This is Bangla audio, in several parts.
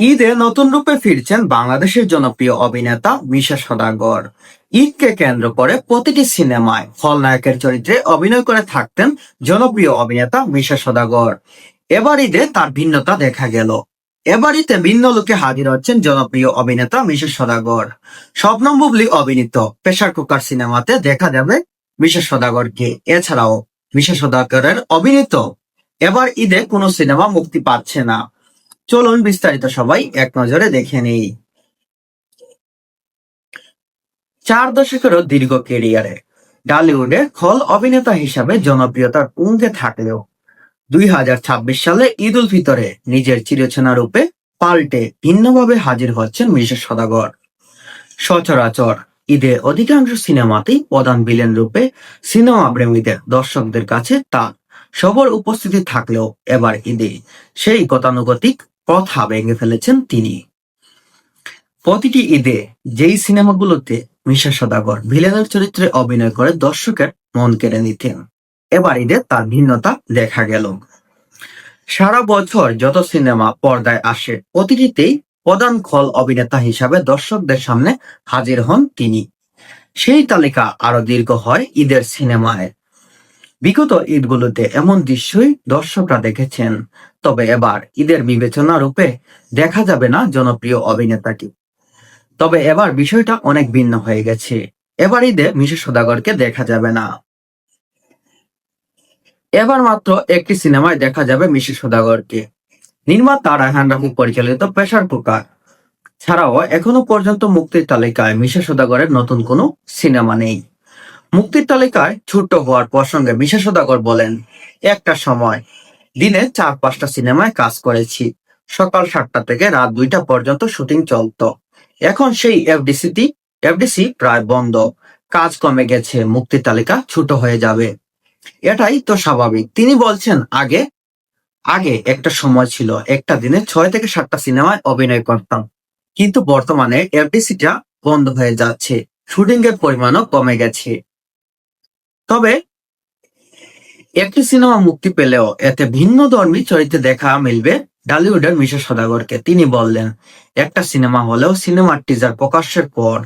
ঈদে নতুন রূপে ফিরছেন বাংলাদেশের জনপ্রিয় অভিনেতা মিশা সওদাগর। ঈদকে কেন্দ্র করে প্রতিটি সিনেমায় খলনায়কের চরিত্রে অভিনয় করে থাকতেন জনপ্রিয় অভিনেতা মিশা সওদাগর। এবার ঈদে তার ভিন্নতা দেখা গেল। এবার ঈদে ভিন্ন লুকে হাজির হচ্ছেন জনপ্রিয় অভিনেতা মিশা সওদাগর। শবনম বুবলী অভিনীত প্রেসার কুকার সিনেমাতে দেখা যাবে মিশা সওদাগরকে। এছাড়াও মিশা সওদাগরের অভিনীত এবার ঈদে কোনো সিনেমা মুক্তি পাচ্ছে না। চলুন বিস্তারিত সবাই এক নজরে দেখে নেই। 4 দশকেরও দীর্ঘ ক্যারিয়ারে টলিউডের খল অভিনেতা হিসাবে জনপ্রিয়তার তুঙ্গে থাকলেও 2026 সালে ঈদ উল ফিতরে নিজের চিরচেনা রূপে পাল্টে ভিন্নভাবে হাজির হচ্ছেন মিশা সওদাগর। সচরাচর ঈদে অধিকাংশ সিনেমাতেই প্রধান ভিলেন রূপে সিনেমা প্রেমীদের দর্শকদের কাছে তার সবার উপস্থিতি থাকলেও এবার ঈদে সেই গতানুগতিক প্রথা ভেঙে ফেলেছেন তিনি। প্রতিটি ঈদে যেই সিনেমাগুলোতে মিশা সওদাগর ভিলেনের চরিত্রে অভিনয় করে দর্শকের মন কেড়ে নিতেন, এবার ঈদে তার ভিন্নতা দেখা গেল। সারা বছর যত সিনেমা পর্দায় আসে প্রতিটিতেই প্রধান খল অভিনেতা হিসাবে দর্শকদের সামনে হাজির হন তিনি। সেই তালিকা আরো দীর্ঘ হয় ঈদের সিনেমায়। বিগত ঈদগুলোতে এমন দৃশ্যই দর্শকরা দেখেছেন, তবে এবার ঈদের বিবেচনা রূপে দেখা যাবে না জনপ্রিয় অভিনেতাটি। তবে এবার বিষয়টা অনেক ভিন্ন হয়ে গেছে। এবার ঈদে মিশা সওদাগরকে দেখা যাবে না। এবার মাত্র একটি সিনেমায় দেখা যাবে মিশা সওদাগরকে। নির্মাতা রায়হান রাফি পরিচালিত প্রেসার কুকার ছাড়াও এখনো পর্যন্ত মুক্তির তালিকায় মিশা সওদাগরের নতুন কোনো সিনেমা নেই। মুক্তির তালিকায় ছোট্ট হওয়ার প্রসঙ্গে মিশা সওদাগর বলেন, একটা সময় দিনে 4-5টা সিনেমায় কাজ করেছি। সকাল 7টা থেকে রাত 2টা পর্যন্ত শুটিং চলতো। এখন সেই এফডিসি প্রায় বন্ধ, কাজ কমে গেছে, মুক্তির তালিকা ছোট হয়ে যাবে। এটাই তো স্বাভাবিক। তিনি বলছেন, আগে আগে একটা সময় ছিল একটা দিনে 6 থেকে 7টা সিনেমায় অভিনয় করতাম, কিন্তু বর্তমানে এফডিসিটা বন্ধ হয়ে যাচ্ছে, শুটিং এর পরিমাণও কমে গেছে। তবে একটি সিনেমা মুক্তি পেলেও এতে ভিন্নধর্মী চরিত্রে দেখা মিলবে টলিউডের মিশা সওদাগরকে। তিনি বললেন, একটা সিনেমা হলেও সিনেমার টিজার প্রকাশের পর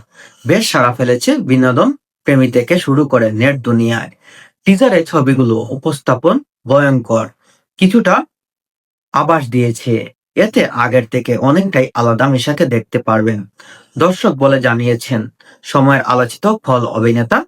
বেশ সাড়া ফেলেছে বিনোদন প্রেমী থেকে শুরু করে নেট দুনিয়ায়। টিজারে ছবিগুলো উপস্থাপন ভয়ঙ্কর কিছুটা আভাস দিয়েছে, এতে আগের থেকে অনেকটাই আলাদা মিশাকে দেখতে পারবেন দর্শক বলে জানিয়েছেন সময়ের আলোচিত খল অভিনেতা